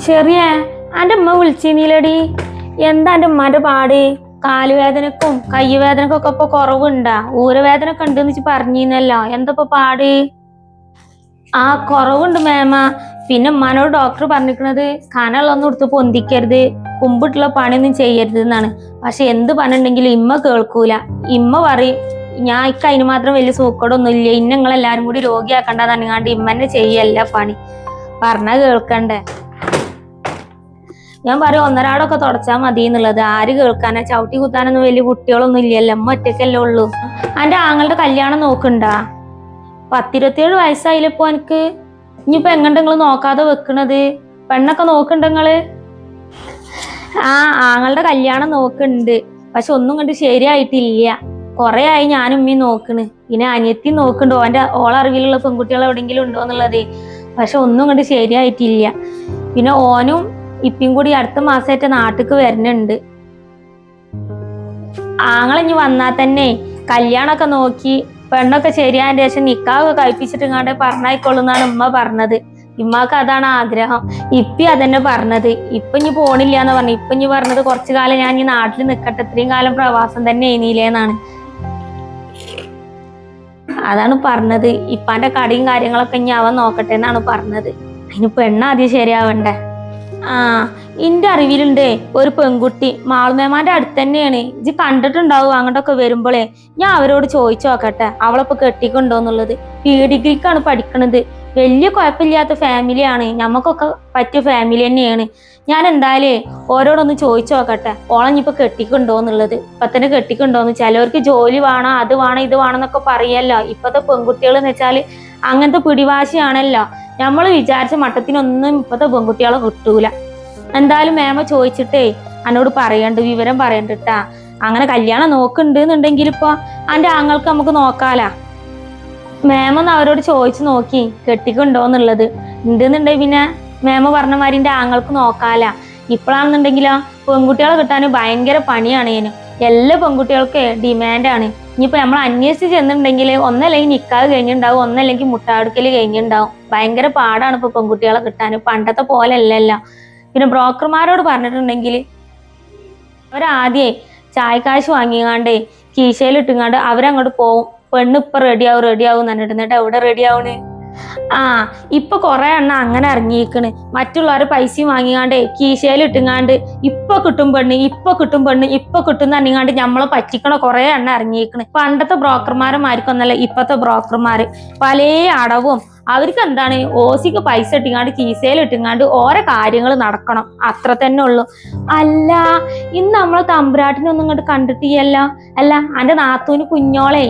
ശരിയേ എൻ്റെ ഉമ്മ വിളിച്ചിരുന്നില്ലടി. എന്താ എൻ്റെ ഉമ്മാന്റെ പാട്? കാലുവേദനക്കും കയ്യുവേദനക്കും ഒക്കെ ഇപ്പൊ കുറവുണ്ടാ? ഊരവേദനൊക്കെ ഉണ്ടെന്ന് പറഞ്ഞിരുന്നല്ലോ, എന്താ ഇപ്പൊ പാട്? ആ കുറവുണ്ട് മേമ. പിന്നെ ഉമ്മാനോട് ഡോക്ടർ പറഞ്ഞിരിക്കണത് കനമുള്ളൊന്നും എടുത്ത് പൊന്തിക്കരുത്, കുമ്പിട്ടുള്ള പണിയൊന്നും ചെയ്യരുത് എന്നാണ്. പക്ഷെ എന്ത് പറഞ്ഞിട്ടുണ്ടെങ്കിലും ഇമ്മ കേൾക്കൂല. ഇമ്മ പറയും ഞാൻ ഇക്ക് അതിന് മാത്രം വലിയ സൂക്കടൊന്നും ഇല്ല, ഇന്ന നിങ്ങളെല്ലാരും കൂടി രോഗിയാക്കണ്ടെന്ന് പറഞ്ഞാണ്ട് ഇമ്മന്നെ ചെയ്യല്ല പണി. പറഞ്ഞാ കേൾക്കണ്ടേ? ഞാൻ പറയും ഒന്നരാടൊക്കെ തുടച്ചാൽ മതി എന്നുള്ളത്. ആര് കേൾക്കാനാ? ചവിട്ടി കുത്താനൊന്നും വലിയ കുട്ടികളൊന്നും ഇല്ലല്ലോ, അമ്മ ഒറ്റക്കല്ലേ ഉള്ളൂ. എൻ്റെ ആങ്ങളുടെ കല്യാണം നോക്കണ്ടാ? 17 വയസ്സായില്ലപ്പോ എനിക്ക്. ഇനിയിപ്പോ എങ്ങണ്ട് നിങ്ങള് നോക്കാതെ വെക്കണത്? പെണ്ണൊക്കെ നോക്കണ്ട നിങ്ങള്? ആ ആങ്ങളുടെ കല്യാണം നോക്കുന്നുണ്ട്, പക്ഷെ ഒന്നും കണ്ട് ശരിയായിട്ടില്ല. കൊറേ ആയി ഞാനും ഉമ്മയും നോക്കണ്. പിന്നെ അനിയത്തി നോക്കുന്നുണ്ട്, ഓളറിവിലുള്ള പെൺകുട്ടികൾ എവിടെയെങ്കിലും ഉണ്ടോ എന്നുള്ളത്. പക്ഷെ ഒന്നും കണ്ട് ശരിയായിട്ടില്ല. പിന്നെ ഓനും ഇപ്പം കൂടി അടുത്ത മാസമായിട്ട് നാട്ടിക്ക് വരുന്നുണ്ട്. ആങ്ങളിഞ്ഞ് വന്നാൽ തന്നെ കല്യാണമൊക്കെ നോക്കി പെണ്ണൊക്കെ ശരിയായതിന് ശേഷം നിക്കാഹൊക്കെ കഴിപ്പിച്ചിട്ട് ഇങ്ങാണ്ട് പറഞ്ഞായിക്കൊള്ളുന്നാണ് ഉമ്മ പറഞ്ഞത്. ഇമ്മക്ക് അതാണ് ആഗ്രഹം. ഇപ്പി അതന്നെ പറഞ്ഞത്. ഇപ്പൊ ഇനി പോണില്ല എന്ന് പറഞ്ഞു. ഇപ്പൊ ഇനി പറഞ്ഞത് കുറച്ചു കാലം ഞാൻ ഈ നാട്ടിൽ നിക്കട്ടെ, ഇത്രയും കാലം പ്രവാസം തന്നെ എഴുന്നില്ലേന്നാണ്. അതാണ് പറഞ്ഞത്. ഇപ്പാന്റെ കടയും കാര്യങ്ങളൊക്കെ ഇനി അവൻ നോക്കട്ടെ എന്നാണ് പറഞ്ഞത്. അതിന് പെണ്ണാദ്യം ശരിയാവണ്ടേ? ആ ഇന്റെ അറിവിലുണ്ട് ഒരു പെൺകുട്ടി മാളുമേമാന്റെ അടുത്ത് തന്നെയാണ്. ഇജ്ജ് കണ്ടിട്ടുണ്ടാവും അങ്ങോട്ടൊക്കെ വരുമ്പോളേ. ഞാൻ അവരോട് ചോദിച്ചു നോക്കട്ടെ അവളെപ്പോ കെട്ടിക്കൊണ്ടോന്നുള്ളത്. ഡിഗ്രിക്കാണ് പഠിക്കണത്. വലിയ കുഴപ്പമില്ലാത്ത ഫാമിലിയാണ്, ഞമ്മക്കൊക്കെ പറ്റിയ ഫാമിലി തന്നെയാണ്. ഞാൻ എന്തായാലും ഓരോടൊന്ന് ചോദിച്ചു നോക്കട്ടെ ഓളഞ്ഞിപ്പോ കെട്ടിക്കൊണ്ടോന്നുള്ളത്. ഇപ്പൊ തന്നെ കെട്ടിക്കൊണ്ടോന്ന്. ചിലവർക്ക് ജോലി വേണം, അത് വേണം, ഇത് വേണം എന്നൊക്കെ പറയല്ലോ. ഇപ്പത്തെ പെൺകുട്ടികൾ എന്ന് വെച്ചാല് അങ്ങനത്തെ പിടിവാശിയാണല്ലോ. നമ്മൾ വിചാരിച്ച മട്ടത്തിനൊന്നും ഇപ്പത്തെ പെൺകുട്ടികളെ കിട്ടൂല. എന്തായാലും മേമ ചോദിച്ചിട്ടേ എന്നോട് പറയണ്ട്, വിവരം പറയണ്ടിട്ടാ. അങ്ങനെ കല്യാണം നോക്കുന്നുണ്ടെന്നുണ്ടെങ്കിൽ ഇപ്പൊ എൻ്റെ ആങ്ങൾക്ക് നമുക്ക് നോക്കാലാ. മേമൊന്ന് അവരോട് ചോദിച്ചു നോക്കി കെട്ടിക്കുണ്ടോന്നുള്ളത്. ഉണ്ടെന്നുണ്ടെങ്കിൽ പിന്നെ മേമ പറഞ്ഞ മാതിരി എൻ്റെ ആങ്ങൾക്ക് നോക്കാലാ. ഇപ്പോഴാണെന്നുണ്ടെങ്കിലോ പെൺകുട്ടികളെ കിട്ടാൻ ഭയങ്കര പണിയാണ്. എല്ലാ പെൺകുട്ടികൾക്ക് ഡിമാൻഡാണ്. ഇനിയിപ്പോ നമ്മൾ അന്വേഷിച്ച് ചെന്നിട്ടുണ്ടെങ്കിൽ ഒന്നല്ലെങ്കിൽ നിക്കാഹ് കഴിഞ്ഞിട്ടുണ്ടാവും, ഒന്നല്ലെങ്കിൽ മുട്ടാടുക്കല് കഴിഞ്ഞിട്ടുണ്ടാവും. ഭയങ്കര പാടാണ് ഇപ്പൊ പെൺകുട്ടികളെ കിട്ടാൻ, പണ്ടത്തെ പോലെ അല്ലല്ലോ. പിന്നെ ബ്രോക്കർമാരോട് പറഞ്ഞിട്ടുണ്ടെങ്കിൽ അവരാദ്യേ ചായക്കാശ് വാങ്ങിങ്ങാണ്ടേ കീശയിൽ ഇട്ടുങ്ങാണ്ട് അവരങ്ങോട്ട് പോവും. പെണ്ണ് ഇപ്പൊ റെഡിയാവും എന്നിട്ട് എവിടെ റെഡിയാവണ്? ആ ഇപ്പൊ കൊറേ എണ്ണം അങ്ങനെ ഇറങ്ങിയിരിക്കണ്. മറ്റുള്ളവരെ പൈസയും വാങ്ങിങ്ങാണ്ടേ കീശയിൽ ഇട്ടുങ്ങാണ്ട് ഇപ്പൊ കിട്ടും പെണ്ണ്, ഇപ്പൊ കിട്ടും പെണ്ണ്, ഇപ്പൊ കിട്ടും പറഞ്ഞിങ്ങാണ്ട് നമ്മളെ പറ്റിക്കണ കൊറേ എണ്ണം ഇറങ്ങിയിരിക്കണ്. പണ്ടത്തെ ബ്രോക്കർമാരന്മാർക്കൊന്നല്ല ഇപ്പത്തെ ബ്രോക്കർമാര്. പല അടവും അവർക്ക് എന്താണ് ഓസിക്ക് പൈസ ഇട്ടിങ്ങാണ്ട് കീശയിൽ ഇട്ടുങ്ങാണ്ട് ഓരോ കാര്യങ്ങൾ നടക്കണം, അത്ര തന്നെ ഉള്ളു. അല്ല ഇന്ന് നമ്മളെ തമ്പുരാട്ടിനൊന്നും ഇങ്ങോട്ട് കണ്ടിട്ടില്ലല്ലോ. അല്ല എന്റെ നാത്തൂന് കുഞ്ഞോളെ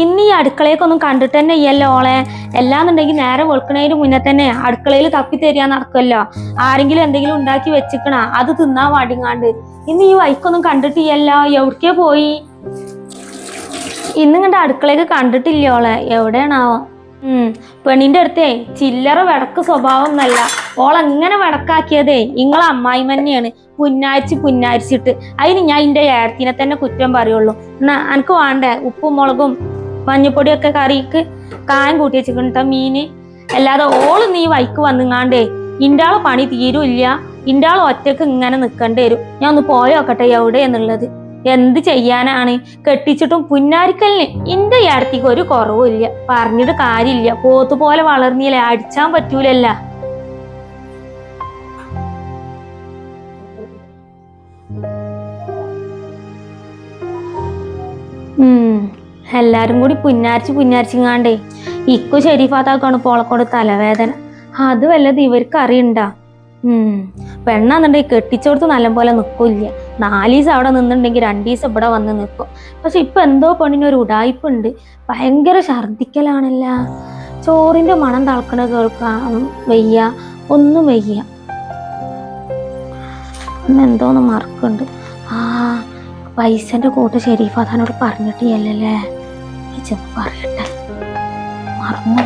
ഇന്ന് ഈ അടുക്കളയൊക്കൊന്നും കണ്ടിട്ട് തന്നെ ഇല്ലല്ലോ ഓളെ. എല്ലാന്നുണ്ടെങ്കിൽ നേരെ വെളുക്കണേന് മുന്നേ തന്നെ അടുക്കളയിൽ തപ്പി തരിക നടക്കല്ലോ. ആരെങ്കിലും എന്തെങ്കിലും ഉണ്ടാക്കി വെച്ചിക്കണ അത് തിന്നാൻ വാടിങ്ങാണ്ട്. ഇന്ന് ഈ വൈക്കൊന്നും കണ്ടിട്ടില്ലല്ലോ. എവിടേക്കേ പോയി? ഇന്നിങ്ങന്റെ അടുക്കളയൊക്കെ കണ്ടിട്ടില്ല ഓളെ, എവിടെയാണാവോ? പെണ്ണിന്റെ അടുത്തേ ചില്ലറ വിടക്ക് സ്വഭാവം ഒന്നല്ല. ഓളെങ്ങനെ വിടക്കാക്കിയതേ ഇങ്ങളെ അമ്മായിമ്മ തന്നെയാണ്. പുന്നാരിച്ചിട്ട് അതിന് ഞാൻ ഇന്റെ ഏടത്തിനെ തന്നെ കുറ്റം പറയുള്ളൂ. എന്നാ എനിക്ക് വേണ്ടേ ഉപ്പും മുളകും മഞ്ഞപ്പൊടിയൊക്കെ കറിക്ക് കായം കൂട്ടി വെച്ചിട്ട് മീന്. അല്ലാതെ ഓള് നീ വൈക്ക് വന്നിങ്ങാണ്ടേ ഇൻ്റാളെ പണി തീരുമില്ല. ഇൻ്റാളെ ഒറ്റക്ക് ഇങ്ങനെ നിൽക്കേണ്ടി വരും. ഞാൻ ഒന്ന് പോയോക്കട്ടെ എവിടെയെന്നുള്ളത്. എന്ത് ചെയ്യാനാണ്? കെട്ടിച്ചിട്ടും പുന്നാരിക്കലിന് ഇന്റെ ഏടത്തിക്ക് ഒരു കുറവുമില്ല. പറഞ്ഞിട്ട് കാര്യമില്ല. പോത്തുപോലെ വളർന്നില്ലേ, അടിച്ചാൻ പറ്റൂലല്ല. എല്ലാരും കൂടി പുന്നാരിച്ചിങ്ങാണ്ടേ ഇക്കു ഷെരീഫാത്താക്കാണ് പോളക്കോട് തലവേദന. അത് വല്ലത് ഇവർക്ക് അറിയണ്ട. പെണ്ണാന്നുണ്ടെങ്കിൽ കെട്ടിച്ചോടത്ത് നല്ലപോലെ നിൽക്കില്ല. 4 ദിവസം അവിടെ നിന്നുണ്ടെങ്കിൽ 2 ദിവസം ഇവിടെ വന്ന് നിൽക്കും. പക്ഷെ ഇപ്പൊ എന്തോ പെണ്ണിനൊരു ഉടായ്പുണ്ട്. ഭയങ്കര ഛർദിക്കലാണല്ല. ചോറിന്റെ മണം തളക്കണ കേൾക്കാൻ വയ്യ, ഒന്നും വയ്യ. എന്തോന്ന് മറക്കുന്നുണ്ട്. പൈസന്റെ കൂട്ട് ഷെരീഫാത്താനോട് പറഞ്ഞിട്ടില്ലല്ലേ. ചെന്ന് പറയട്ടെ, മറന്നു.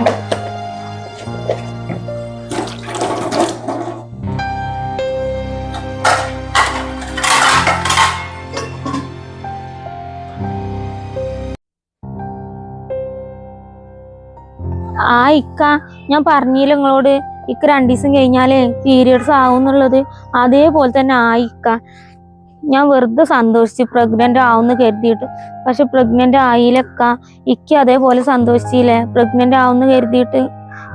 ഇക്ക ഞാൻ പറഞ്ഞില്ല നിങ്ങളോട് ഇക്ക് 2 ദിവസം കഴിഞ്ഞാലേ പീരിയഡ്സ് ആവുന്നുള്ളത് അതേപോലെ തന്നെ ആയിക്ക. ഞാൻ വെറുതെ സന്തോഷിച്ച് പ്രഗ്നന്റ് ആവുന്ന് കരുതിയിട്ട്. പക്ഷെ പ്രഗ്നന്റ് ആയില്ലക്ക. ഇക്ക് അതേപോലെ സന്തോഷിച്ചില്ലേ പ്രഗ്നന്റ് ആവുന്ന് കരുതിയിട്ട്.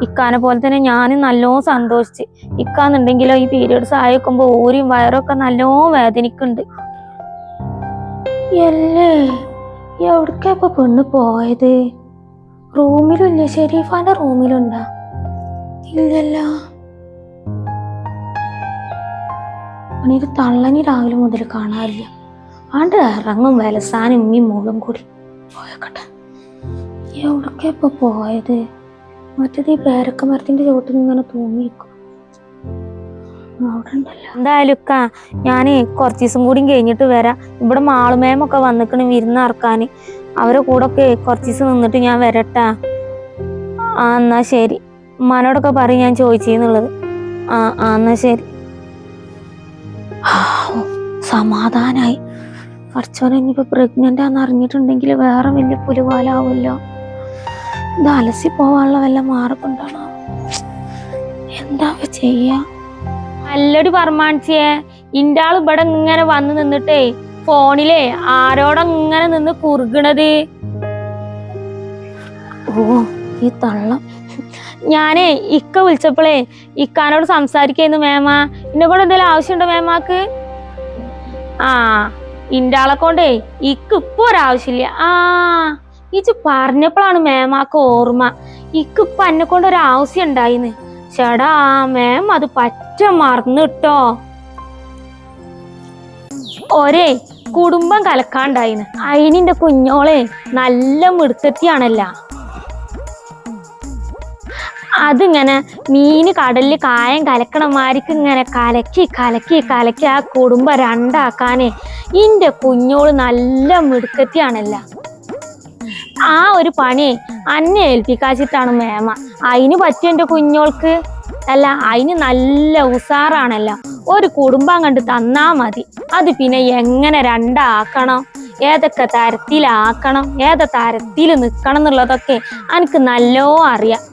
ഇക്കാനെ പോലെ തന്നെ ഞാനും നല്ലോണം സന്തോഷിച്ച്. ഇക്കാന്നുണ്ടെങ്കിലോ ഈ പീരിയഡ്സ് ആയേക്കുമ്പോ ഊരിയും വയറൊക്കെ നല്ലോണം വേദനിക്കുന്നുണ്ട്. അല്ലേ എവിടക്കാ ഇപ്പൊ പെണ്ണ് പോയത്? റൂമിലില്ലേ? ഷെരീഫാന്റെ റൂമിലുണ്ടാ? ഇല്ലല്ലോ. പണിയൊരു തള്ളനി രാവിലെ മുതൽ കാണാറില്ല. ആണ്ട് ഇറങ്ങും വിലസാനും ഉമ്മയും മോളും കൂടി പോയക്കട്ടെ. എവിടക്കാ ഇപ്പൊ പോയത്? മറ്റേത് ഈ പേരക്ക മരത്തിന്റെ ചോട്ടിൽ ഇങ്ങനെ തൂങ്ങിക്കും. അവിടെ ഉണ്ടല്ലോ. എന്തായാലും ഞാന് കുറച്ച് ദിവസം കൂടി കഴിഞ്ഞിട്ട് വരാം. ഇവിടെ മാളുമേമൊക്കെ വന്നിക്കണ് വിരുന്നിറക്കാന്. അവരെ കൂടെ ഒക്കെ കുറച്ച് ദിവസം നിന്നിട്ട് ഞാൻ വരട്ടാ. എന്നാ ശരി. ഉമ്മാനോടൊക്കെ പറയും ഞാൻ ചോദിച്ചെന്നുള്ളത്. എന്നാ ശരി. സമാധാനായി. കുറച്ചോനെ ഇനിയിപ്പോ പ്രഗ്നന്റ് ആണെന്ന് അറിഞ്ഞിട്ടുണ്ടെങ്കിൽ വേറെ വലിയ പുലിവാലാവുമല്ലോ. ഇത് അലസി പോവാനുള്ള വല്ല മാർഗുണ്ടാണോ? എന്താ ചെയ്യാ? നല്ലൊരു പറമാണിച്ചേ. ഇന്റെ ആള് ഇവിടെ ഇങ്ങനെ വന്ന് നിന്നിട്ടേ ഫോണിലെ ആരോടങ്ങനെ നിന്ന് കുറുകണത്. ഓ ഈ തള്ളം. ഞാനേ ഇക്ക വിളിച്ചപ്പോളേ ഇക്കാനോട് സംസാരിക്കുന്നു. മേമ എന്നെ കൂടെ എന്തെങ്കിലും ആവശ്യമുണ്ടോ മേമാക്ക്? ഇന്റെ ആളെ കൊണ്ടേ ഇക്ക് ഇപ്പൊ ഒരാവശ്യമില്ല. ഇച്ച് പറഞ്ഞപ്പോഴാണ് മേമാക്ക് ഓർമ്മ. ഇക്ക് ഇപ്പൊ എന്നെ കൊണ്ട് ഒരാവശ്യം ഉണ്ടായിന്ന്. ചേടാ മേം അത് പറ്റ മറന്നിട്ടോ. ഒരേ കുടുംബം കലക്കാണ്ടായിന്ന്. അയിനിന്റെ കുഞ്ഞോളെ നല്ല മിടുക്കത്തിയാണല്ല. അതിങ്ങനെ മീന് കടലില് കായം കലക്കണമാരിക്ക് ഇങ്ങനെ കലക്കി കലക്കി കലക്കി ആ കുടുംബം രണ്ടാക്കാനേ ഇന്റെ കുഞ്ഞോള് നല്ല മിടുക്കത്തിയാണല്ല. ആ ഒരു പണി അന്നെ ഏൽപ്പിക്കാച്ചിട്ടാണ് മേമ. അതിന് പറ്റിയ എന്റെ കുഞ്ഞോൾക്ക് അല്ല, അതിന് നല്ല ഉസാറാണല്ല. ഒരു കുടുംബം കണ്ട് തന്നാ മതി. അത് പിന്നെ എങ്ങനെ രണ്ടാക്കണം, ഏതൊക്കെ തരത്തിലാക്കണം, ഏതൊക്കെ തരത്തിൽ നിക്കണം എന്നുള്ളതൊക്കെ എനിക്ക് നല്ലോ അറിയാം.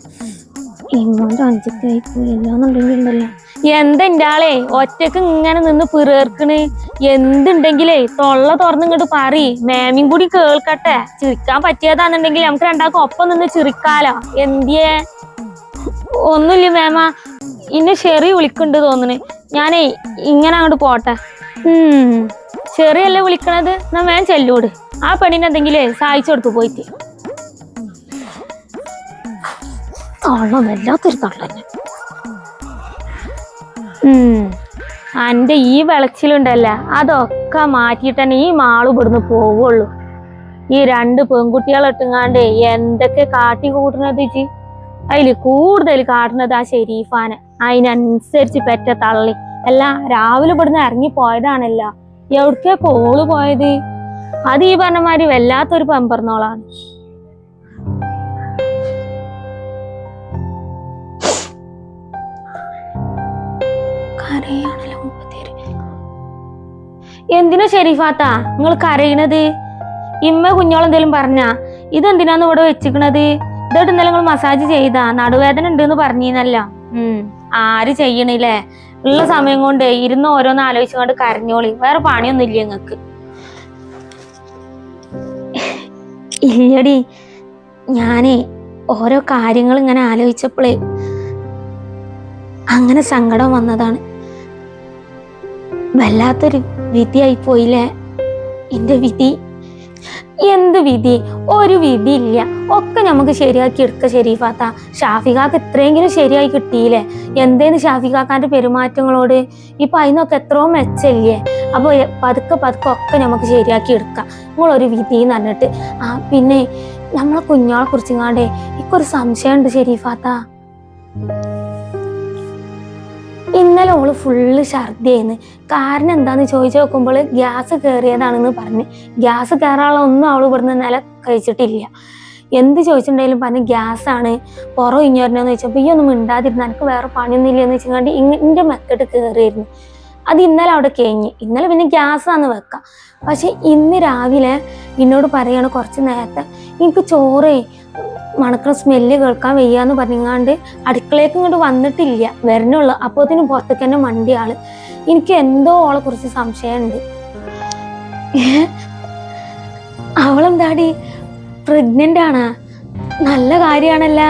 ഇങ്ങോട്ട് അഞ്ചത്തായി പോയില്ലാന്നുണ്ടെങ്കിലുണ്ടല്ലോ. എന്തെന്റെ ആളെ ഒറ്റക്ക് ഇങ്ങനെ നിന്ന് പിറേർക്കണ്. എന്തുണ്ടെങ്കിലേ തൊള്ള തുറന്നിങ്ങോട്ട് പറ. മേമയും കൂടി കേൾക്കട്ടെ. ചിരിക്കാൻ പറ്റിയതാന്നുണ്ടെങ്കിൽ നമുക്ക് രണ്ടാൾക്കും ഒപ്പം നിന്ന് ചിരിക്കാലോ. എന്തിയേ? ഒന്നുമില്ല മേമ. ഇന്നെ ഷെറി വിളിക്കണ്ട് തോന്നണ്. ഞാനേ ഇങ്ങനെ അങ്ങോട്ട് പോട്ടെ. ഷെറിയല്ലേ വിളിക്കണത്? എന്നാ വേഗം ചെല്ലൂട്. ആ പെണ്ണിനെ എന്തെങ്കിലേ സഹായിച്ചു കൊടുത്തു പോയിട്ട്. തള്ളം വല്ലാത്തൊരു തള്ളന്നെ. അന്റെ ഈ വിളച്ചിലുണ്ടല്ല അതൊക്കെ മാറ്റിയിട്ട് തന്നെ ഈ മാള് ഇവിടുന്ന് പോവുള്ളൂ. ഈ 2 പെൺകുട്ടികളെ ഇട്ടുങ്ങാണ്ടേ എന്തൊക്കെ കാട്ടി കൂട്ടുന്നത് ഇജി. അതില് കൂടുതൽ കാട്ടുന്നത് ആ ഷെരീഫാനെ. അതിനനുസരിച്ച് പെറ്റ തള്ളി. അല്ല രാവിലെ ഇവിടുന്ന് ഇറങ്ങി പോയതാണല്ല. എവിടേക്കാ കോള് പോയത്? അത് ഈ പറഞ്ഞമാതിരി വല്ലാത്തൊരു പെമ്പറന്നോളാണ്. എന്തിനാ ഷെരീഫാത്ത നിങ്ങൾ കരയണത്? ഇമ്മ കുഞ്ഞോളെന്തേലും പറഞ്ഞാ? ഇതെന്തിനാന്ന് ഇവിടെ വെച്ചിക്കണത്? ഇതോട്ട് ഇന്നലെ നിങ്ങൾ മസാജ് ചെയ്താ? നടുവേദന ഉണ്ടെന്ന് പറഞ്ഞീന്നല്ല. ആര് ചെയ്യണില്ലേ? ഉള്ള സമയം കൊണ്ട് ഇരുന്ന് ഓരോന്ന് ആലോചിച്ചുകൊണ്ട് കരഞ്ഞോളി. വേറെ പണിയൊന്നും ഇല്ല നിങ്ങക്ക്. ഇല്ലടി, ഞാനേ ഓരോ കാര്യങ്ങൾ ഇങ്ങനെ ആലോചിച്ചപ്പോഴേ അങ്ങനെ സങ്കടം വന്നതാണ്. വല്ലാത്തൊരു വിധിയായി പോയില്ലേ എന്റെ വിധി. എന്ത് വിധി? ഒരു വിധി ഇല്ല. ഒക്കെ നമുക്ക് ശരിയാക്കി എടുക്ക ഷെരീഫാത്ത. ഷാഫിഖാക്ക് ഇത്രയെങ്കിലും ശരിയായി കിട്ടിയില്ലേ? എന്തേന്ന് ഷാഫിഖാക്കാന്റെ പെരുമാറ്റങ്ങളോട്? ഇപ്പൊ അതിനൊക്കെ എത്രയോ മെച്ചല്ലേ? അപ്പൊ പതുക്കെ പതുക്കെ ഒക്കെ നമുക്ക് ശരിയാക്കി എടുക്കാം. നിങ്ങളൊരു വിധി എന്ന് പറഞ്ഞിട്ട്. പിന്നെ നമ്മളെ കുഞ്ഞോളെ കുറിച്ചിങ്ങാണ്ടേ ഇക്കൊരു സംശയമുണ്ട് ഷെരീഫാത്ത. ഇന്നലെ ഓള് ഫുള്ള് ഛർദിയായിരുന്നു. കാരണം എന്താന്ന് ചോദിച്ചു നോക്കുമ്പോൾ ഗ്യാസ് കയറിയതാണെന്ന് പറഞ്ഞ്. ഗ്യാസ് കയറാനുള്ള ഒന്നും അവള് ഇവിടുന്ന് ഇന്നലെ കഴിച്ചിട്ടില്ല. എന്ത് ചോദിച്ചിട്ടുണ്ടെങ്കിലും പറഞ്ഞ് ഗ്യാസാണ്, പുറം ഇഞ്ഞോരനെന്ന് ചോദിച്ചപ്പോൾ ഈ ഒന്നും മിണ്ടാതിരുന്ന എനിക്ക് വേറെ പണിയൊന്നും ഇല്ലെന്ന് വെച്ചാൽ ഇന്റെ മെക്കെട്ട് കയറിയിരുന്നു. അത് ഇന്നലെ അവിടെ കഴിഞ്ഞ്. ഇന്നലെ പിന്നെ ഗ്യാസാന്ന് വെക്കാം. പക്ഷെ ഇന്ന് രാവിലെ എന്നോട് പറയാണ് കുറച്ച് നേരത്തെ എനിക്ക് ചോറേ മണക്കണ സ്മെല്ല് കേൾക്കാൻ വയ്യാന്ന് പറഞ്ഞാണ്ട് അടുക്കളേക്ക് ഇങ്ങോട്ട് വന്നിട്ടില്ല, വരണുള്ളൂ. അപ്പോഴത്തേനും പുറത്തേക്ക് തന്നെ മണ്ടി ആള്. എനിക്ക് എന്തോ ഓളെ കുറിച്ച് സംശയമുണ്ട്. അവളെന്താടി പ്രഗ്നന്റ് ആണ്? നല്ല കാര്യാണല്ല.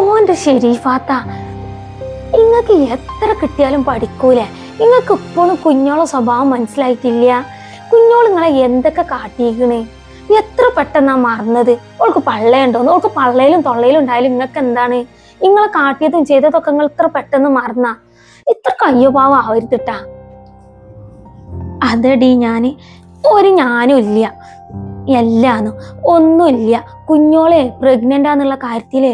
ഓന്റെ ഷെരീഫാത്ത, ഇങ്ങക്ക് എത്ര കിട്ടിയാലും പഠിക്കൂലേ? ഇങ്ങക്ക് ഇപ്പോഴും കുഞ്ഞോളെ സ്വഭാവം മനസ്സിലായിട്ടില്ല. കുഞ്ഞോൾ നിങ്ങളെ എന്തൊക്കെ കാട്ടിക്കണേ? എത്ര പെട്ടെന്നാ മറന്നത്? ഓൾക്ക് പള്ളയുണ്ടോന്ന്? ഓൾക്ക് പള്ളയിലും തൊള്ളയിലും ഉണ്ടായാലും നിങ്ങൾക്ക് എന്താണ്? നിങ്ങളെ കാട്ടിയതും ചെയ്തതൊക്കെ നിങ്ങൾ ഇത്ര പെട്ടെന്ന് മറന്ന? ഇത്ര കയ്യോപാവം ആവരുത്തിട്ടാ. അതെടി ഞാനും ഇല്ല, എല്ലാന്നും ഒന്നുമില്ല. കുഞ്ഞോളെ പ്രഗ്നന്റാന്നുള്ള കാര്യത്തില്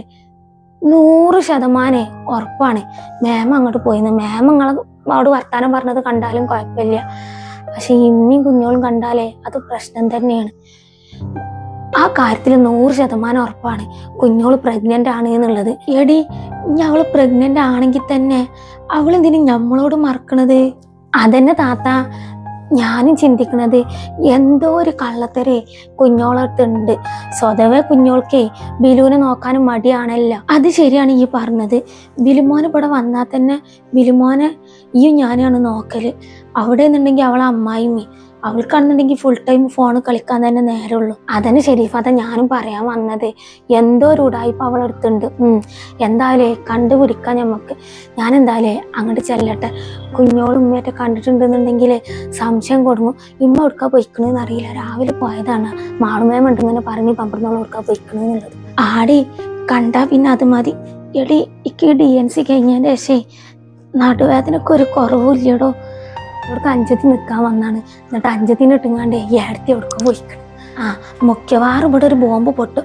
100% ഉറപ്പാണ്. മാം അങ്ങോട്ട് പോയിന്ന്. മാം നിങ്ങളോട് വർത്താനം പറഞ്ഞത് കണ്ടാലും കുഴപ്പമില്ല. പക്ഷെ ഇമ്മയും കുഞ്ഞോളും കണ്ടാലേ അത് പ്രശ്നം തന്നെയാണ്. ആ കാര്യത്തിൽ 100% ഉറപ്പാണ് കുഞ്ഞോള് പ്രഗ്നന്റ് ആണ് എന്നുള്ളത്. എടി, ഇനി അവള് പ്രഗ്നന്റ് ആണെങ്കിൽ തന്നെ അവളെന്തിനും നമ്മളോട് മറക്കണത്? അതന്നെ താത്ത ഞാനും ചിന്തിക്കണത്. എന്തോ ഒരു കള്ളത്തരേ കുഞ്ഞോളടുത്തുണ്ട്. സ്വതവേ കുഞ്ഞോൾക്കേ ബിലുവിനെ നോക്കാനും മടിയാണല്ലോ. അത് ശരിയാണ് ഈ പറഞ്ഞത്. ബിലുമോനെ ഇവിടെ വന്നാൽ തന്നെ ബിലുമോനെ ഞാനാണ് നോക്കല്. അവിടെ നിന്നുണ്ടെങ്കിൽ അവളെ അമ്മായിമ്മ, അവൾക്കാണെന്നുണ്ടെങ്കിൽ ഫുൾ ടൈം ഫോൺ കളിക്കാൻ തന്നെ നേരമുള്ളൂ. അതന്നെ ഷെരീഫാത്ത ഞാനും പറയാൻ വന്നത്. എന്തോ ഒരു ഉടായ്പ അവളെടുത്തുണ്ട്. എന്തായാലേ കണ്ടുപിടിക്കാൻ നമുക്ക്. ഞാൻ എന്തായാലേ അങ്ങോട്ട് ചെല്ലട്ടെ. കുഞ്ഞോളും ഉമ്മയൊക്കെ കണ്ടിട്ടുണ്ടെന്നുണ്ടെങ്കിൽ സംശയം കൊടുങ്ങും. ഇമ്മ എടുക്കാൻ പൊയ്ക്കണെന്ന് അറിയില്ല, രാവിലെ പോയതാണ്. മാളുമേമുണ്ടെന്നെ പറഞ്ഞ് പമ്പറന്നോളം എടുക്കാൻ പൊയ്ക്കണെന്നുള്ളത്. ആടി കണ്ടാ പിന്നെ അത് മതി. എടി, എനിക്ക് DNC കഴിഞ്ഞതിൻ്റെ ശേഷം നടുവേദനക്ക് ഒരു കുറവില്ലടോ. അവർക്ക് അഞ്ചത്തി നിൽക്കാൻ വന്നാണ്. എന്നിട്ട് അഞ്ചത്തിന് ഇട്ടുങ്ങാണ്ട് ഏടത്തി എടുക്കാൻ പോയിക്കണം. മിക്കവാറും ഇവിടെ ഒരു ബോംബ് പൊട്ടും.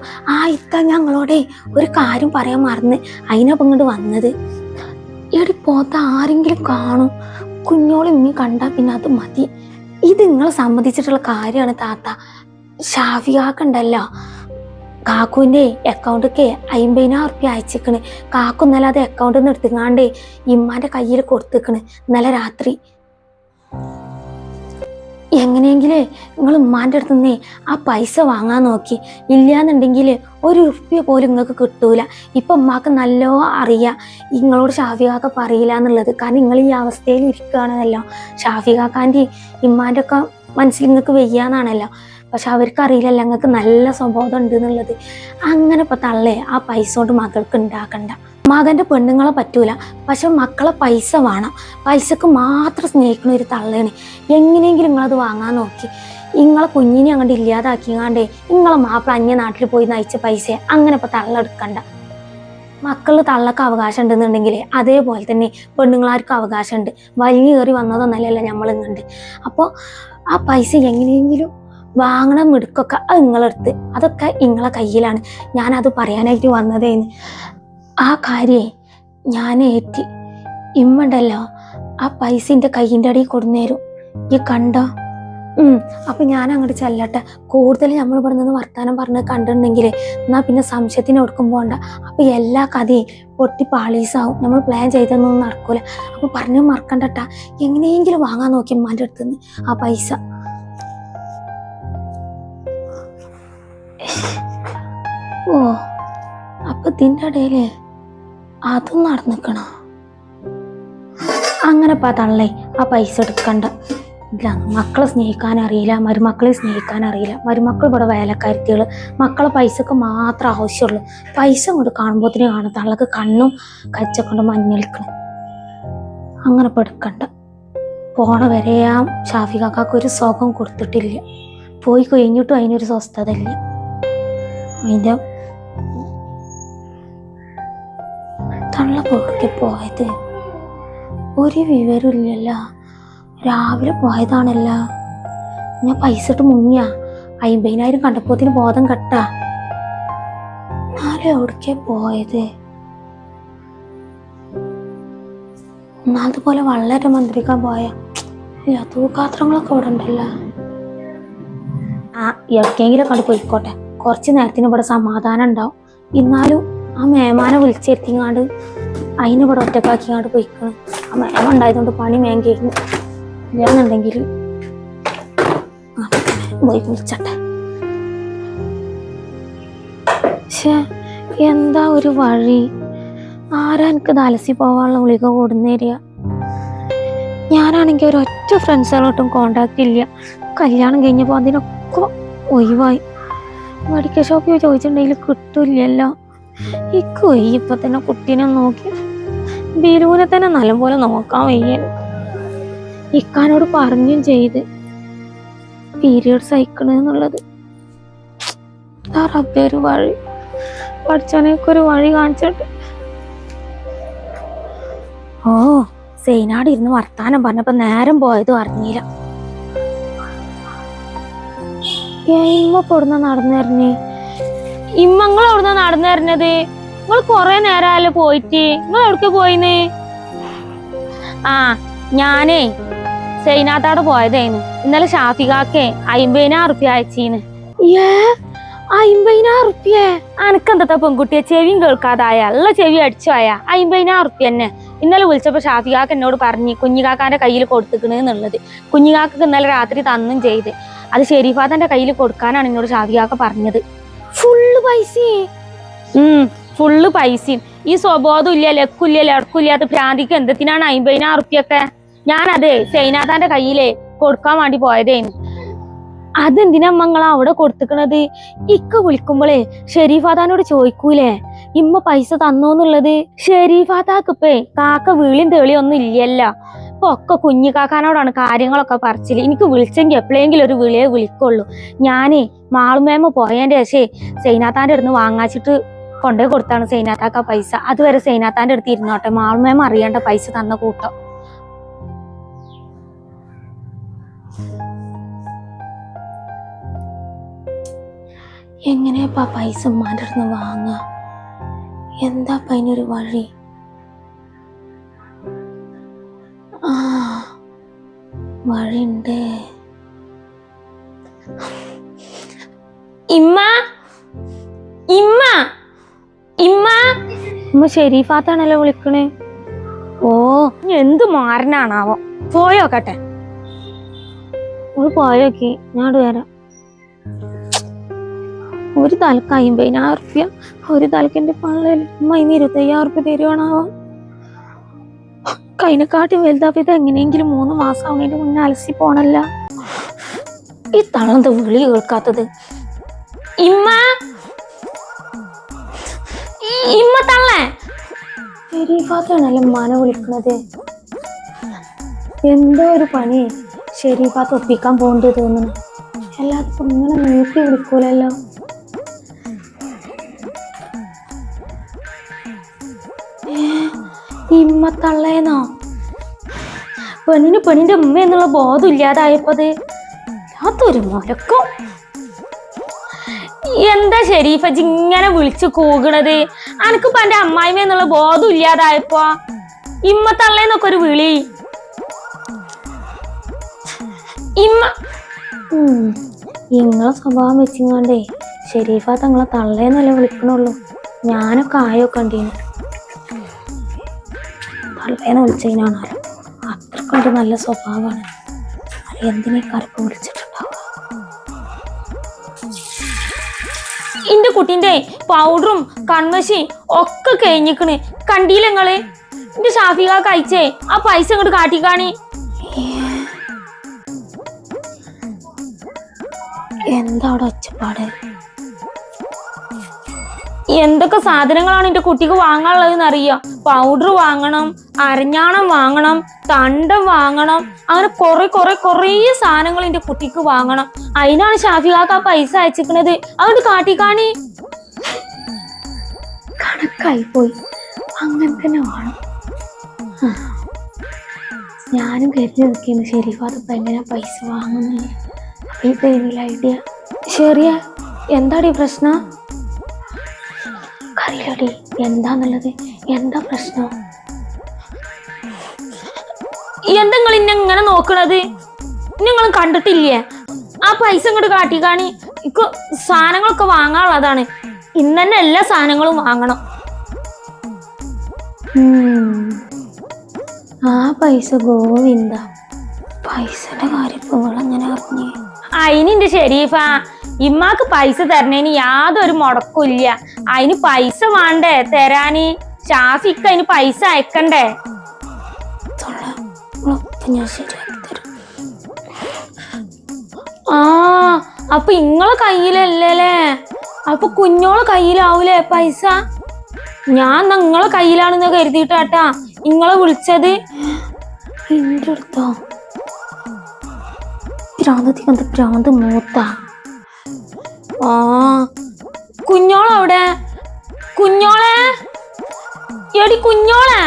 ഇത്ത ഞങ്ങളോടെ ഒരു കാര്യം പറയാൻ മറന്ന് അതിനപ്പം ഇങ്ങോട്ട് വന്നത്. എടി പോത്ത ആരെങ്കിലും കാണും. കുഞ്ഞോളും ഇമ്മി കണ്ടാൽ പിന്നെ അത് മതി. ഇത് നിങ്ങളെ സംബന്ധിച്ചിട്ടുള്ള കാര്യമാണ് താത്ത. ഷാഫിയാക്കുണ്ടല്ലോ, കാക്കുവിൻ്റെ അക്കൗണ്ടൊക്കെ 50,000 റുപ്യ അയച്ചിക്കണ്. കാക്കു ഇന്നലെ അത് അക്കൗണ്ടിൽ നിന്ന് എടുത്തുങ്ങാണ്ട് ഇമ്മാൻ്റെ കയ്യിൽ കൊടുത്തിക്കണ് ഇന്നലെ രാത്രി. എങ്ങനെയെങ്കിലേ നിങ്ങൾ ഉമ്മാൻ്റെ അടുത്ത് നിന്നേ ആ പൈസ വാങ്ങാൻ നോക്കി. ഇല്ലയെന്നുണ്ടെങ്കിൽ 1 ഉറുപ്പ്യ പോലും നിങ്ങൾക്ക് കിട്ടൂല. ഇപ്പം ഉമ്മാക്ക് നല്ലോ അറിയാം നിങ്ങളോട് ഷാഫികാക്ക പറയില്ല എന്നുള്ളത്. കാരണം നിങ്ങൾ ഈ അവസ്ഥയിൽ ഇരിക്കുകയാണെന്നല്ലോ. ഷാഫികാക്കാൻ്റെ ഇമ്മാൻ്റെ ഒക്കെ മനസ്സിൽ നിങ്ങൾക്ക് വയ്യാന്നാണല്ലോ. പക്ഷെ അവർക്കറിയില്ലല്ലോ നിങ്ങൾക്ക് നല്ല സ്വബോധം ഉണ്ട് എന്നുള്ളത്. അങ്ങനെ ഇപ്പം തള്ളേ ആ പൈസ കൊണ്ട് മകൾക്ക് ഉണ്ടാക്കണ്ട. മകൻ്റെ പെണ്ണുങ്ങളെ പറ്റൂല, പക്ഷെ മക്കളെ പൈസ വേണം. പൈസക്ക് മാത്രം സ്നേഹിക്കുന്ന ഒരു തള്ളയാണ്. എങ്ങനെയെങ്കിലും നിങ്ങളത് വാങ്ങാൻ നോക്കി. നിങ്ങളെ കുഞ്ഞിനെ അങ്ങോട്ട് ഇല്ലാതാക്കിയാണ്ടേ നിങ്ങളെ മാപ്പിള അന്യ നാട്ടിൽ പോയി നയിച്ച പൈസ അങ്ങനെ ഇപ്പം തള്ളെടുക്കണ്ട. മക്കളിൽ തള്ളക്ക് അവകാശം ഉണ്ടെന്നുണ്ടെങ്കിൽ അതേപോലെ തന്നെ പെണ്ണുങ്ങളാർക്കും അവകാശമുണ്ട്. വലിയ കയറി വന്നതൊന്നല്ലല്ലോ നമ്മളിങ്ങണ്ട്. അപ്പോൾ ആ പൈസ എങ്ങനെയെങ്കിലും വാങ്ങണം. മിടുക്കൊക്കെ അത് നിങ്ങളെടുത്ത്, അതൊക്കെ നിങ്ങളെ കയ്യിലാണ്. ഞാനത് പറയാനായിട്ട് വന്നതേന്ന്. ആ കാര്യേ ഞാൻ ഏറ്റി. ഇമ്മണ്ടല്ലോ ആ പൈസ എൻ്റെ കയ്യിൻ്റെ അടിയിൽ കൊടുന്നേരും. ഈ കണ്ടോ? അപ്പം ഞാൻ അങ്ങോട്ട് ചെല്ലട്ടെ. കൂടുതൽ നമ്മൾ ഇവിടെ നിന്ന് വർത്താനം പറഞ്ഞ് കണ്ടിട്ടുണ്ടെങ്കിൽ എന്നാൽ പിന്നെ സംശയത്തിന് കൊടുക്കും പോകണ്ട. അപ്പം എല്ലാ കഥയും പൊട്ടി പാളീസാവും. നമ്മൾ പ്ലാൻ ചെയ്തൊന്നും നടക്കൂല. അപ്പം പറഞ്ഞു മറക്കണ്ടട്ടാ. എങ്ങനെയെങ്കിലും വാങ്ങാൻ നോക്കി ഉമ്മാൻ്റെ അടുത്തുനിന്ന് ആ പൈസ. അപ്പൊ ഇതിൻ്റെ ഇടയില് അതും നടന്നിക്കണോ? അങ്ങനെ തള്ളേ ആ പൈസ എടുക്കണ്ട. ഇല്ല, മക്കളെ സ്നേഹിക്കാൻ അറിയില്ല, മരുമക്കളെ സ്നേഹിക്കാൻ അറിയില്ല. മരുമക്കൾ ഇവിടെ വേലക്കാരത്തികൾ. മക്കളെ പൈസക്ക് മാത്രം ആവശ്യമുള്ളൂ. പൈസ കൊണ്ട് കാണുമ്പോഴത്തേന് കാണും തള്ളക്ക് കണ്ണും കച്ചക്കൊണ്ട് മഞ്ഞളിക്കണം. അങ്ങനെ എടുക്കണ്ട. പോണ വരെ ആ ഷാഫികാക്ക് ഒരു സുഖം കൊടുത്തിട്ടില്ല. പോയി കഴിഞ്ഞിട്ടും അതിനൊരു സ്വസ്ഥത ഇല്ല. അതിൻ്റെ തള്ള പൊടുക്കി പോയത് ഒരു വിവരമില്ലല്ലോ. രാവിലെ പോയതാണല്ലോ. ഞാൻ പൈസ ഇട്ട് മുങ്ങിയ 50,000 കണ്ടപ്പോത്തിന് ബോധം കെട്ടാ. എന്നാലും എവിടേക്കാ പോയത്? എന്നാലതുപോലെ വളരെ മന്ത്രിക്കാൻ പോയ ഇല്ല, തൂക്കാത്രങ്ങളൊക്കെ ഇവിടെ ഉണ്ടല്ലോ. എവിടേക്കെങ്കിലും കണ്ട് പോയിക്കോട്ടെ. കുറച്ച് നേരത്തിന് ഇവിടെ സമാധാനം ഉണ്ടാവും. എന്നാലും ആ മേമാനെ വിളിച്ചെത്തിങ്ങാണ്ട് അതിനിവിടെ ഒറ്റക്കാക്കിങ്ങാണ്ട് പോയിക്കണം. ആ മേമ ഉണ്ടായതുകൊണ്ട് പണി മേങ്കയായിരുന്നു. ഇല്ലാന്നുണ്ടെങ്കിൽ പോയി വിളിച്ചട്ടെ. ഛേ, എന്താ ഒരു വഴി? ആരാ എനിക്ക് അലസി പോവാനുള്ള ഗുളിക കൊടുന്നേരിക? ഞാനാണെങ്കിൽ ഒരൊറ്റ ഫ്രണ്ട്സുകളോട്ടും കോണ്ടാക്ട് ഇല്ല. കല്യാണം കഴിഞ്ഞപ്പോൾ അതിനൊക്കെ ഒഴിവായി. മെഡിക്കൽ ഷോപ്പിൽ ചോദിച്ചിട്ടുണ്ടെങ്കിൽ കിട്ടൂല്ലല്ലോ. ഇക്ക് വയ്യ ഇപ്പൊ തന്നെ കുട്ടീനെ നോക്കി. ബിലുവിനെ തന്നെ നല്ലപോലെ നോക്കാൻ വയ്യ. ഇക്കാനോട് പറഞ്ഞും ചെയ്ത് പീരിയഡ്സ് അയക്കണെന്നുള്ളത്. റബ്ബേ ഒരു വഴി, പഠിച്ചവനൊക്കെ ഒരു വഴി കാണിച്ചിട്ട്. ഓ, സൈനാട് ഇരുന്ന് വർത്താനം പറഞ്ഞപ്പോ നേരം പോയതും അറിഞ്ഞില്ല. ഇമ്മ കൊടുന്ന നടന്നേരഞ്ഞ്. ഇമ്മങ്ങൾ എവിടുന്ന നടന്നേരണത്? നിങ്ങൾ കൊറേ നേരമല്ലോ പോയിട്ട്. നിങ്ങൾ എവിടേക്ക് പോയിന്ന്? ആ, ഞാനേ സൈനാത്താട് പോയതായിരുന്നു. ഇന്നലെ ഷാഫികാക്കെ 50,000 റുപ്യ അയച്ചീന്ന്. 50,000 റുപ്യ? അനക്കെന്താ പെൺകുട്ടിയെ ചെവിയും കേൾക്കാതായ ഉള്ള ചെവി അടിച്ചു പോയ? 50,000 റുപ്യ തന്നെ. ഇന്നലെ വിളിച്ചപ്പോ ഷാഫികാക്ക് എന്നോട് പറഞ്ഞ് കുഞ്ഞിക്കാക്കാന്റെ കയ്യിൽ കൊടുത്തിക്കണെന്നുള്ളത്. കുഞ്ഞിക്കാക്ക് ഇന്നലെ രാത്രി തന്നും ചെയ്ത്. അത് ഷെരീഫാത്തന്റെ കയ്യിൽ കൊടുക്കാനാണ് എന്നോട് ഷാഫികാക്ക പറഞ്ഞത്. ഫുള്ള് പൈസ? ഫുള്ള് പൈസയും. ഈ സ്വബോധം ഇല്ല, ലക്കില്ല, ലടക്കില്ലാത്ത ഭ്രാന്തിക്ക് എന്തിനാണ് 50,000 റുപ്യൊക്കെ? ഞാനത് സൈനാഥാന്റെ കയ്യിലേ കൊടുക്കാൻ വേണ്ടി പോയതേന്ന്. അതെന്തിനാ നിങ്ങൾ അവിടെ കൊടുത്തിക്കണത്? ഇക്ക വിളിക്കുമ്പോളേ ഷെരീഫാത്താനോട് ചോദിക്കൂലേ ഇമ്മ പൈസ തന്നോന്നുള്ളത്? ഷെരീഫാത്താക്കിപ്പേ കാക്ക വീളിയും തെളിയൊന്നും ഇല്ലല്ലോ. ഇപ്പൊ ഒക്കെ കുഞ്ഞിക്കാക്കാനോടാണ് കാര്യങ്ങളൊക്കെ പറച്ചില്. എനിക്ക് വിളിച്ചെങ്കിൽ എപ്പോഴെങ്കിലും ഒരു വിളിയെ വിളിക്കുള്ളൂ. ഞാനേ മാളുമേമ പോയതിന്റെ ശേഷം സൈനാത്താന്റെ അടുത്ത് വാങ്ങാച്ചിട്ട് കൊണ്ടുപോയി കൊടുത്താണ് സൈനാത്താക്ക പൈസ. അതുവരെ സൈനാത്താന്റെ അടുത്ത് ഇരുന്നോട്ടെ, മാളുമേമ അറിയേണ്ട പൈസ തന്ന കൂട്ടം. എങ്ങനെയാ പൈസ ഉമ്മാൻ്റെ അടുത്ത് വാങ്ങ? എന്താ അതിനൊരു വഴി? ആ, വഴിണ്ട്. ഇമ്മ ഇമ്മ ഇമ്മ ഇമ്മ ഷെരീഫാത്താണല്ലോ വിളിക്കണേ. ഓ, എന്ത് മാറനാണാവോ? പോയോക്കട്ടെ. പോയോക്കി, ഞാൻ വരാം. ഒരു തലക്ക് 50,000 റുപ്യ, ഒരു തലക്കിന്റെ പള്ളയിൽ 25,000 റുപ്യ തരുവാണാവോ? കൈനെക്കാട്ടി വലുതാപ്പ ഇത് എങ്ങനെയെങ്കിലും 3 മാസം ആവുന്നതിന്റെ മുന്നേ അലസി പോണല്ല. ഈ തളന്ത് വിളി കേൾക്കാത്തത്? ഇമ്മ ഇമ്മ തള്ളേ. ഷെരീഫാത്താണല്ലോ ഉമ്മാനെ വിളിക്കണത്. എന്തോ ഒരു പണി ഷെരീഫാത്ത് ഒപ്പിക്കാൻ പോകേണ്ടി തോന്നുന്നു. എല്ലാവർക്കും ഇങ്ങനെ നീട്ടി വിളിക്കൂലല്ലോ. ഇമ്മ തള്ളേന്നോ? പെണ്ണിന് പെണ്ണിന്റെ ഉമ്മ എന്നുള്ള ബോധം ഇല്ലാതായപ്പോ അതൊരു മുലക്കും. എന്താ ഷെരീഫജ് ഇങ്ങനെ വിളിച്ചു കൂകണത്? അനക്കിപ്പോ എന്റെ അമ്മായിമ്മ എന്നുള്ള ബോധം ഇല്ലാതായപ്പോ ഇമ്മ തള്ളേന്നൊക്കെ ഒരു വിളി. ഇമ്മ ഇങ്ങളെ സ്വഭാവം വെച്ചിങ്ങാണ്ടേ ഷെരീഫ തങ്ങളെ തള്ളേന്നല്ലേ വിളിക്കണുള്ളൂ. ഞാനൊക്കെ ആയോ കണ്ടീന്. തള്ളേന്ന് വിളിച്ചതിനാണല്ലോ അത്രക്കൊണ്ട് നല്ല സ്വഭാവമാണ്. എന്തിനീ കറുപ്പ് വിളിച്ചിട്ടുണ്ടാവുക? എന്റെ കുട്ടീന്റെ പൗഡറും കൺമശി ഒക്കെ കഴിഞ്ഞിക്കണ്. കണ്ടീല നിങ്ങള്? എന്റെ ഷാഫിക കഴിച്ചേ ആ പൈസ ഇങ്ങോട്ട് കാട്ടിക്കാണി. എന്താ അവിടെ ഒച്ചപ്പാട്? എന്തൊക്കെ സാധനങ്ങളാണ് എന്റെ കുട്ടിക്ക് വാങ്ങാനുള്ളതെന്ന് അറിയാം. പൗഡർ വാങ്ങണം, അരഞ്ഞാണം വാങ്ങണം, തണ്ടം വാങ്ങണം, അങ്ങനെ കൊറേ സാധനങ്ങൾ എന്റെ കുട്ടിക്ക് വാങ്ങണം. അതിനാണ് ഷാഫികാക്ക് ആ പൈസ അയച്ചിക്കണത്. അതുകൊണ്ട് കാട്ടിക്കാണി. കണക്കായി പോയി. അങ്ങനെ തന്നെ വേണം. ഞാനും കരുതി നിൽക്കുന്നു ഷെരീഫാത്ത് എങ്ങനെയാ പൈസ വാങ്ങുന്നത്. ഇതെനിക്ക് ഐഡിയ. ശരിയാ, എന്താടി പ്രശ്നം? അറിയില്ലടി എന്താന്നുള്ളത്. എന്താ പ്രശ്നം? എന്തെങ്കിലും ഇന്നെ ഇങ്ങനെ നോക്കണത്? നിങ്ങൾ കണ്ടിട്ടില്ലേ? ആ പൈസ ഇങ്ങോട്ട് കാട്ടിക്കാണി. ഇക്ക് സാധനങ്ങളൊക്കെ വാങ്ങാനുള്ളതാണ്. ഇന്ന് തന്നെ എല്ലാ സാധനങ്ങളും വാങ്ങണം. ആ പൈസ ഗോവിന്ദ. പൈസയുടെ കാര്യം ഇപ്പൊ ഇവളെങ്ങനെ അറിഞ്ഞേ? അതിനിന്റെ ഷെരീഫ ഇമ്മാക്ക് പൈസ തരണേന് യാതൊരു മുടക്കില്ല. അതിന് പൈസ വേണ്ടേ തരാന്? ഷാഫിക്ക് അതിന് പൈസ അയക്കണ്ടേ? ഞാൻ ശരിയാക്കി തരും. ആ അപ്പൊ ഇങ്ങളെ കയ്യിലല്ലേ? അപ്പൊ കുഞ്ഞോളെ കയ്യിലാവൂലേ പൈസ? ഞാൻ നിങ്ങളെ കയ്യിലാണെന്ന് കരുതിയിട്ടാട്ടാ നിങ്ങളെ വിളിച്ചത്. എന്റെ അടുത്തോ ഭ്രാന്ത് മൂത്ത. ആ കുഞ്ഞോളവിടെ? കുഞ്ഞോളെ എടി കുഞ്ഞോളെ.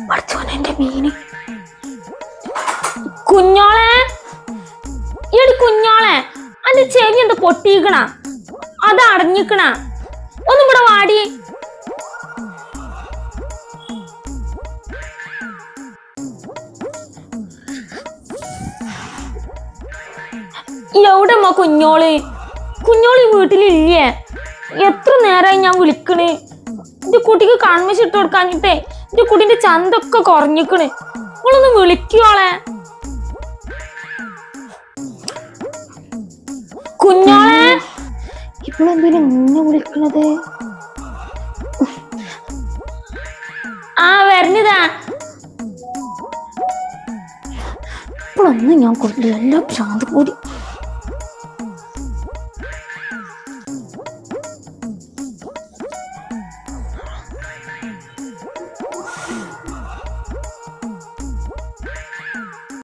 പഠിച്ചോനെ മീന്. കുഞ്ഞോളെ എടി കുഞ്ഞോളെ, അന്റെ ചെവി എന്താ പൊട്ടിയിക്കണ? അത് അടഞ്ഞിക്കണ? ഒന്നും ഇവിടെ വാടി. എവിടെമ്മ കുഞ്ഞോള്? കുഞ്ഞോള് ഈ വീട്ടിലില്ലേ? എത്ര നേരമായി ഞാൻ വിളിക്കണ്. എന്റെ കുട്ടിക്ക് കൺമശിട്ട് കൊടുക്കാഞ്ഞിട്ടേ എന്റെ കുട്ടീന്റെ ചന്തൊക്കെ കുറഞ്ഞിക്കണ്. നിങ്ങളൊന്ന് വിളിക്കോളെ. കുഞ്ഞോളെ ഇപ്പോഴെന്തിനാ നിന്നെ വിളിക്കണത്? ആ വരുന്നതാ. ഇപ്പോഴൊന്നും ഞാൻ കൊല്ലില്ല, എല്ലാ ഭ്രാന്ത് കൂടി.